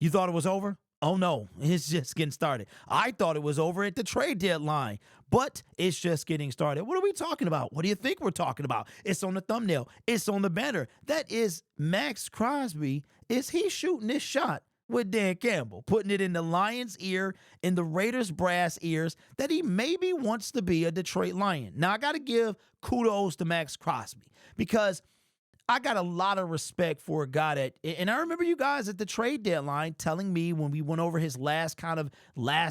You thought it was over? Oh no, it's just getting started. I thought it was over at the trade deadline, but it's just getting started. What are we talking about? What do you think we're talking about? It's on the thumbnail, it's on the banner. That is Maxx Crosby. Is he shooting this shot with Dan Campbell, putting it in the Lions' ear, in the Raiders' brass ears, that he maybe wants to be a Detroit Lion? Now, I got to give kudos to Maxx Crosby because I got a lot of respect for a guy that, and I remember you guys at the trade deadline telling me when we went over his last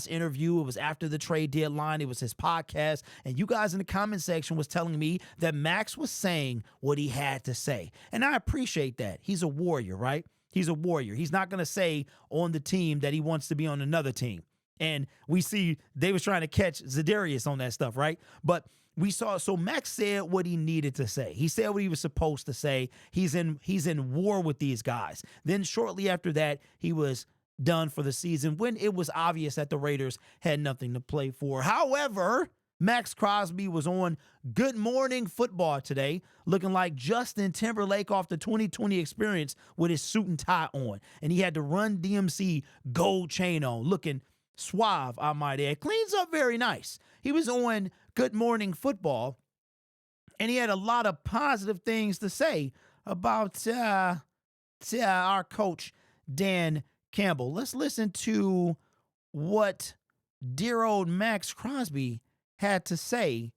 interview, it was after the trade deadline, it was his podcast, and you guys in the comment section was telling me that Max was saying what he had to say. And I appreciate that. He's a warrior, right? He's a warrior. He's not going to say on the team that he wants to be on another team. And we see they was trying to catch Za'Darius on that stuff, right? But we saw, so Max said what he needed to say. He said what he was supposed to say. He's in war with these guys. Then shortly after that, he was done for the season when it was obvious that the Raiders had nothing to play for. However, Maxx Crosby was on Good Morning Football today, looking like Justin Timberlake off the 2020 Experience with his suit and tie on. And he had the Run DMC gold chain on, looking suave, I might add. Cleans up very nice. He was on Good Morning Football, and he had a lot of positive things to say about our coach, Dan Campbell. Let's listen to what dear old Maxx Crosby had to say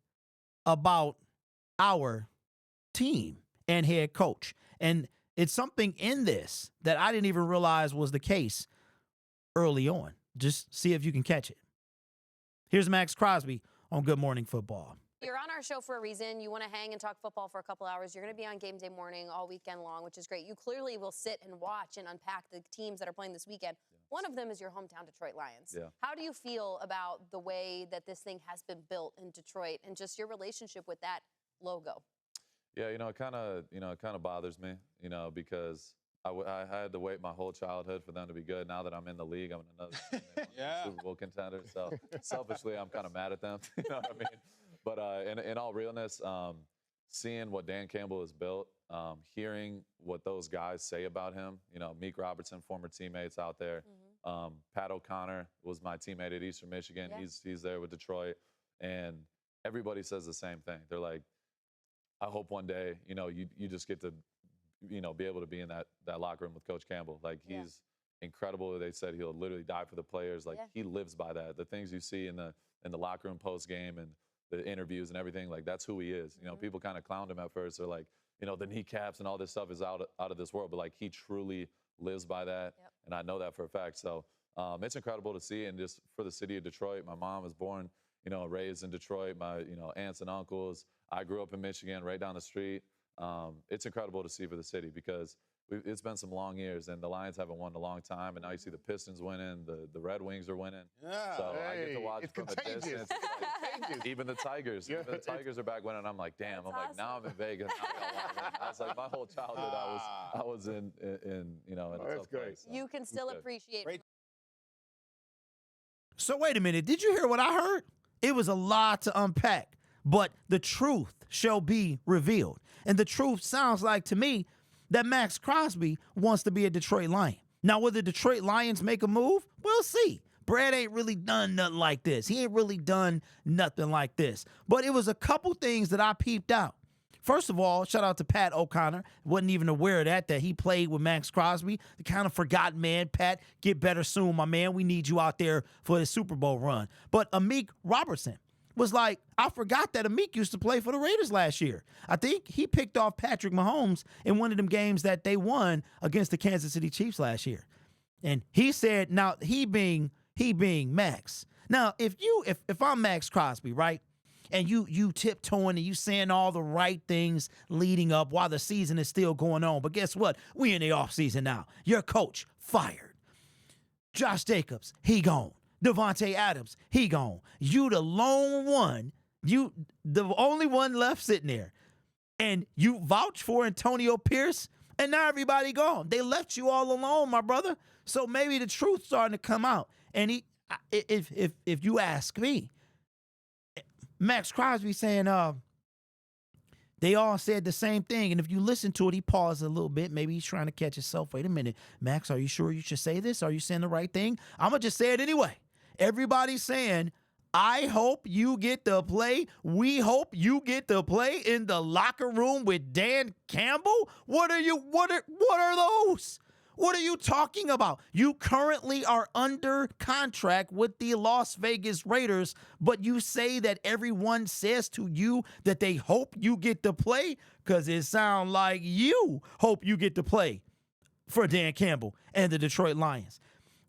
about our team and head coach. And it's something in this that I didn't even realize was the case early on. Just see if you can catch it. Here's Maxx Crosby on Good Morning Football. You're on our show for a reason. You want to hang and talk football for a couple hours. You're going to be on game day morning all weekend long, which is great. You clearly will sit and watch and unpack the teams that are playing this weekend. Yeah. One of them is your hometown Detroit Lions. Yeah. How do you feel about the way that this thing has been built in Detroit and just your relationship with that logo? Yeah, it kind of bothers me, because I had to wait my whole childhood for them to be good. Now that I'm in the league, I'm in another Super Bowl contender. So selfishly, I'm kind of mad at them. You know what I mean? But in all realness, seeing what Dan Campbell has built, hearing what those guys say about him, Meek Robertson, former teammates out there. Mm-hmm. Pat O'Connor was my teammate at Eastern Michigan. Yeah. He's there with Detroit. And everybody says the same thing. They're like, I hope one day, you just get to, be able to be in that locker room with Coach Campbell. Like, he's incredible. They said he'll literally die for the players. Like, he lives by that. The things you see in the locker room post game and the interviews and everything, like, that's who he is. People kind of clowned him at first. They're like, the kneecaps and all this stuff is out of this world. But, like, he truly lives by that. Yep. And I know that for a fact. So it's incredible to see. And just for the city of Detroit, my mom was born, raised in Detroit. My, aunts and uncles. I grew up in Michigan, right down the street. It's incredible to see for the city because it's been some long years, and the Lions haven't won in a long time. And now you see the Pistons winning, the Red Wings are winning. Yeah, so I get to watch from a distance. Even the Tigers, are back winning. I'm like, damn. I'm like, now I'm in Vegas. Now we all want to win. That's like my whole childhood. I was in in a tough place. So you can still appreciate. So wait a minute. Did you hear what I heard? It was a lot to unpack. But the truth shall be revealed. And the truth sounds like to me that Maxx Crosby wants to be a Detroit Lion. Now, will the Detroit Lions make a move? We'll see. Brad ain't really done nothing like this. He ain't really done nothing like this. But it was a couple things that I peeped out. First of all, shout out to Pat O'Connor. Wasn't even aware of that he played with Maxx Crosby. The kind of forgotten man. Pat, get better soon, my man. We need you out there for the Super Bowl run. But Meek Robertson was like, I forgot that Meek used to play for the Raiders last year. I think he picked off Patrick Mahomes in one of them games that they won against the Kansas City Chiefs last year. And he said, now he being Max. Now, if I'm Maxx Crosby, right? And you tiptoeing and you saying all the right things leading up while the season is still going on. But guess what? We in the offseason now. Your coach fired. Josh Jacobs, he gone. Devontae Adams, he gone. You the lone one. You the only one left sitting there. And you vouch for Antonio Pierce, and now everybody gone. They left you all alone, my brother. So maybe the truth's starting to come out. And if you ask me, Maxx Crosby saying, They all said the same thing. And if you listen to it, he paused a little bit. Maybe he's trying to catch himself. Wait a minute, Max, are you sure you should say this? Are you saying the right thing? I'm going to just say it anyway. Everybody's saying, I hope you get to play. We hope you get to play in the locker room with Dan Campbell. What are those? What are you talking about? You currently are under contract with the Las Vegas Raiders, but you say that everyone says to you that they hope you get to play, because it sounds like you hope you get to play for Dan Campbell and the Detroit Lions.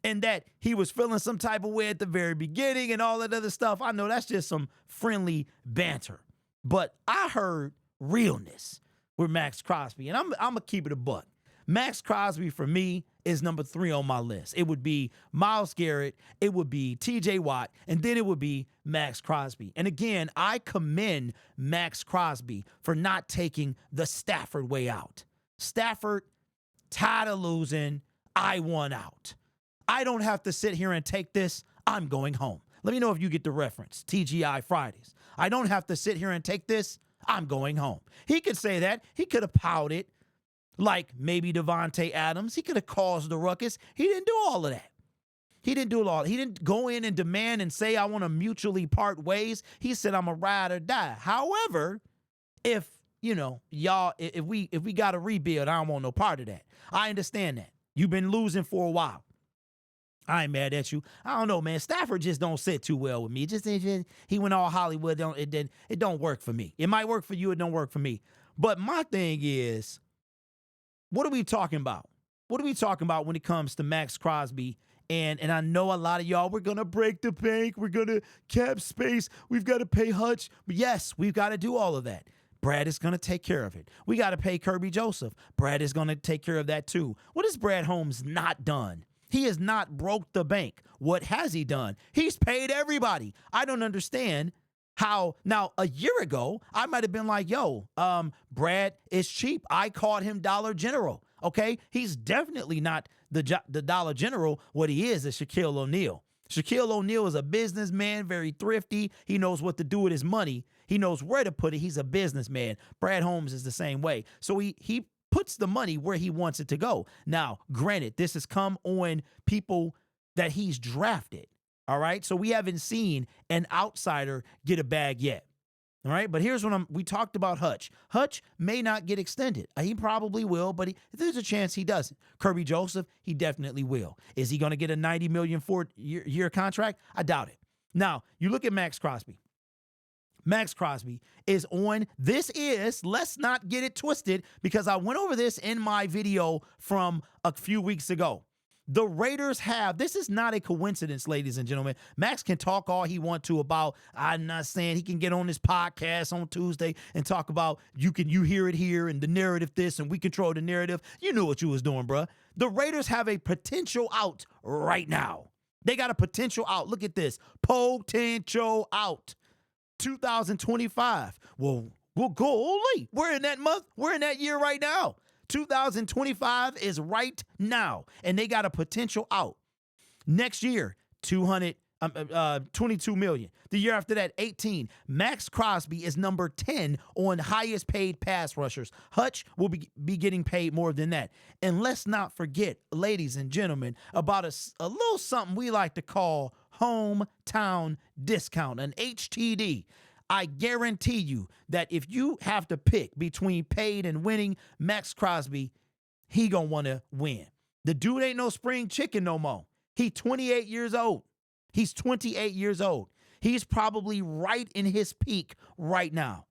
And that he was feeling some type of way at the very beginning and all that other stuff. I know that's just some friendly banter. But I heard realness with Maxx Crosby, and I'm going to keep it a buck. Maxx Crosby, for me, is number 3 on my list. It would be Myles Garrett, it would be T.J. Watt, and then it would be Maxx Crosby. And again, I commend Maxx Crosby for not taking the Stafford way out. Stafford, tired of losing, I won out. I don't have to sit here and take this. I'm going home. Let me know if you get the reference. TGI Fridays. I don't have to sit here and take this. I'm going home. He could say that. He could have pouted like maybe Devontae Adams. He could have caused the ruckus. He didn't do all of that. He didn't do it all. He didn't go in and demand and say, I want to mutually part ways. He said, I'm a ride or die. However, if, y'all, if we got to rebuild, I don't want no part of that. I understand that. You've been losing for a while. I ain't mad at you. I don't know, man. Stafford just don't sit too well with me. He went all Hollywood. It don't work for me. It might work for you. It don't work for me. But my thing is, what are we talking about? What are we talking about when it comes to Maxx Crosby? And I know a lot of y'all, we're going to break the bank. We're going to cap space. We've got to pay Hutch. But yes, we've got to do all of that. Brad is going to take care of it. We got to pay Kirby Joseph. Brad is going to take care of that too. What has Brad Holmes not done? He has not broke the bank. What has he done? He's paid everybody. I don't understand how. Now, a year ago, I might have been like, yo, Brad is cheap. I called him Dollar General, okay? He's definitely not the Dollar General. What he is Shaquille O'Neal. Shaquille O'Neal is a businessman, very thrifty. He knows what to do with his money. He knows where to put it. He's a businessman. Brad Holmes is the same way. So he puts the money where he wants it to go. Now, granted, this has come on people that he's drafted, all right? So we haven't seen an outsider get a bag yet, all right? But here's what we talked about Hutch. Hutch may not get extended. He probably will, but there's a chance he doesn't. Kirby Joseph, he definitely will. Is he going to get a $90 million year contract? I doubt it. Now, you look at Maxx Crosby. Maxx Crosby is on. Let's not get it twisted, because I went over this in my video from a few weeks ago. The Raiders this is not a coincidence, ladies and gentlemen. Max can talk all he wants to about, I'm not saying he can get on this podcast on Tuesday and talk about you hear it here and the narrative this and we control the narrative. You knew what you was doing, bruh. The Raiders have a potential out right now. They got a potential out. Look at this. Potential out. 2025. Well, golly, we're in that month. We're in that year right now. 2025 is right now, and they got a potential out. Next year, 22 million. The year after that, 18. Maxx Crosby is number 10 on highest paid pass rushers. Hutch will be getting paid more than that. And let's not forget, ladies and gentlemen, about a little something we like to call hometown discount, an HTD. I guarantee you that if you have to pick between paid and winning, Maxx Crosby, he gonna want to win. The dude ain't no spring chicken no more. He's 28 years old. He's 28 years old. He's probably right in his peak right now.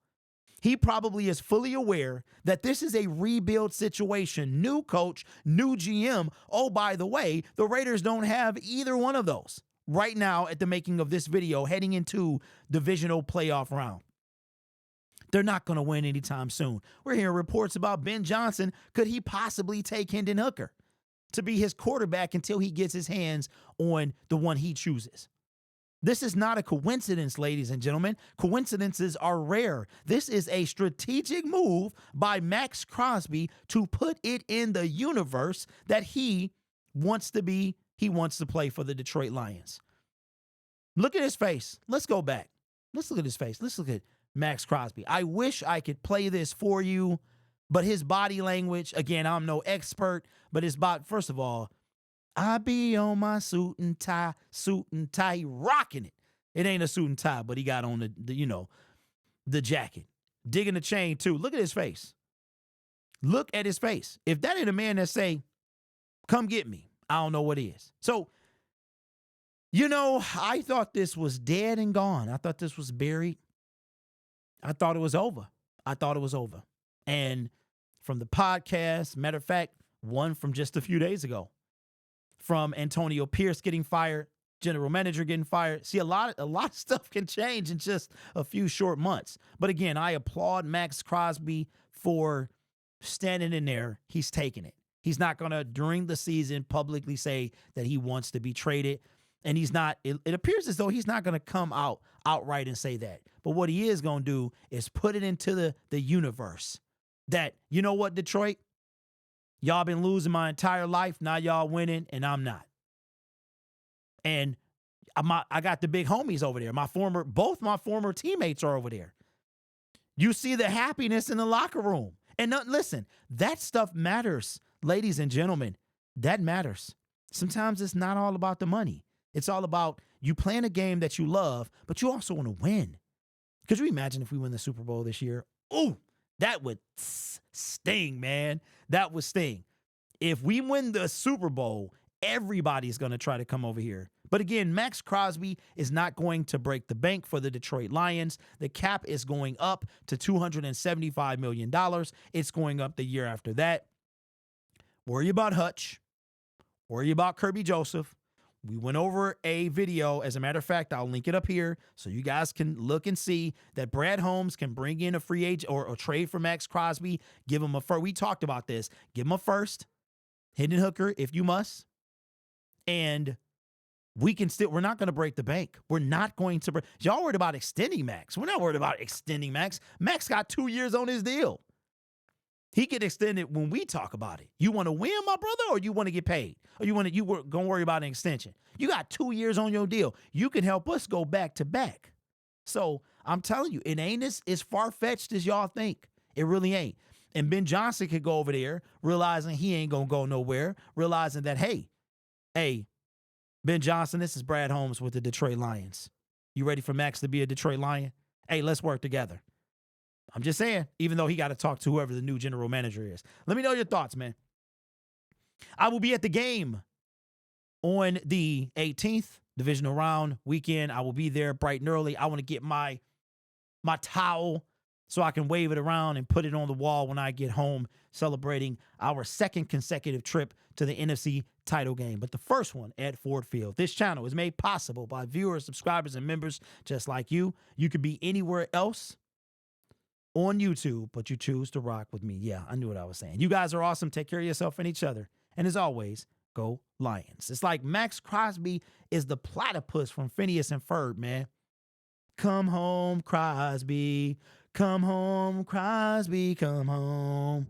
He probably is fully aware that this is a rebuild situation. New coach, new GM. Oh, by the way, the Raiders don't have either one of those right now at the making of this video, heading into divisional playoff round. They're not going to win anytime soon. We're hearing reports about Ben Johnson. Could he possibly take Hendon Hooker to be his quarterback until he gets his hands on the one he chooses? This is not a coincidence, ladies and gentlemen. Coincidences are rare. This is a strategic move by Maxx Crosby to put it in the universe that he wants to be. He wants to play for the Detroit Lions. Look at his face. Let's go back. Let's look at his face. Let's look at Maxx Crosby. I wish I could play this for you, but his body language, again, I'm no expert, but his body, first of all, I be on my suit and tie, he rocking it. It ain't a suit and tie, but he got on the jacket. Digging the chain too. Look at his face. Look at his face. If that ain't a man that say, come get me, I don't know what is. So, I thought this was dead and gone. I thought this was buried. I thought it was over. And from the podcast, matter of fact, one from just a few days ago, from Antonio Pierce getting fired, general manager getting fired. See, a lot of stuff can change in just a few short months. But again, I applaud Maxx Crosby for standing in there. He's taking it. He's not going to, during the season, publicly say that he wants to be traded. And he's not, it appears as though he's not going to come out outright and say that. But what he is going to do is put it into the universe that, you know what, Detroit? Y'all been losing my entire life. Now y'all winning, and I'm not. And I got the big homies over there. Both my former teammates are over there. You see the happiness in the locker room. And listen, that stuff matters, ladies and gentlemen. That matters. Sometimes it's not all about the money. It's all about you playing a game that you love, but you also want to win. Could you imagine if we win the Super Bowl this year? Ooh, that would sting, man. That would sting. If we win the Super Bowl, everybody's going to try to come over here. But again, Maxx Crosby is not going to break the bank for the Detroit Lions. The cap is going up to $275 million. It's going up the year after that. Worry about Hutch. Worry about Kirby Joseph. We went over a video. As a matter of fact, I'll link it up here so you guys can look and see that Brad Holmes can bring in a free agent or trade for Maxx Crosby. Give him a first. We talked about this. Give him a first. Hidden hooker if you must. And we're not going to break the bank. We're not going to break. Y'all worried about extending Max. We're not worried about extending Max. Max got 2 years on his deal. He get extended when we talk about it. You want to win, my brother, or you want to get paid? Or you going to worry about an extension? You got 2 years on your deal. You can help us go back to back. So I'm telling you, it ain't as far-fetched as y'all think. It really ain't. And Ben Johnson could go over there realizing he ain't going to go nowhere, realizing that, hey, Ben Johnson, this is Brad Holmes with the Detroit Lions. You ready for Max to be a Detroit Lion? Hey, let's work together. I'm just saying, even though he got to talk to whoever the new general manager is. Let me know your thoughts, man. I will be at the game on the 18th, divisional round weekend. I will be there bright and early. I want to get my towel so I can wave it around and put it on the wall when I get home, celebrating our second consecutive trip to the NFC title game, but the first one at Ford Field. This channel is made possible by viewers, subscribers, and members just like you. You could be anywhere else on YouTube, but you choose to rock with me. Yeah, I knew what I was saying. You guys are awesome. Take care of yourself and each other. And as always, go Lions. It's like Maxx Crosby is the platypus from Phineas and Ferb, man. Come home, Crosby. Come home, Crosby. Come home.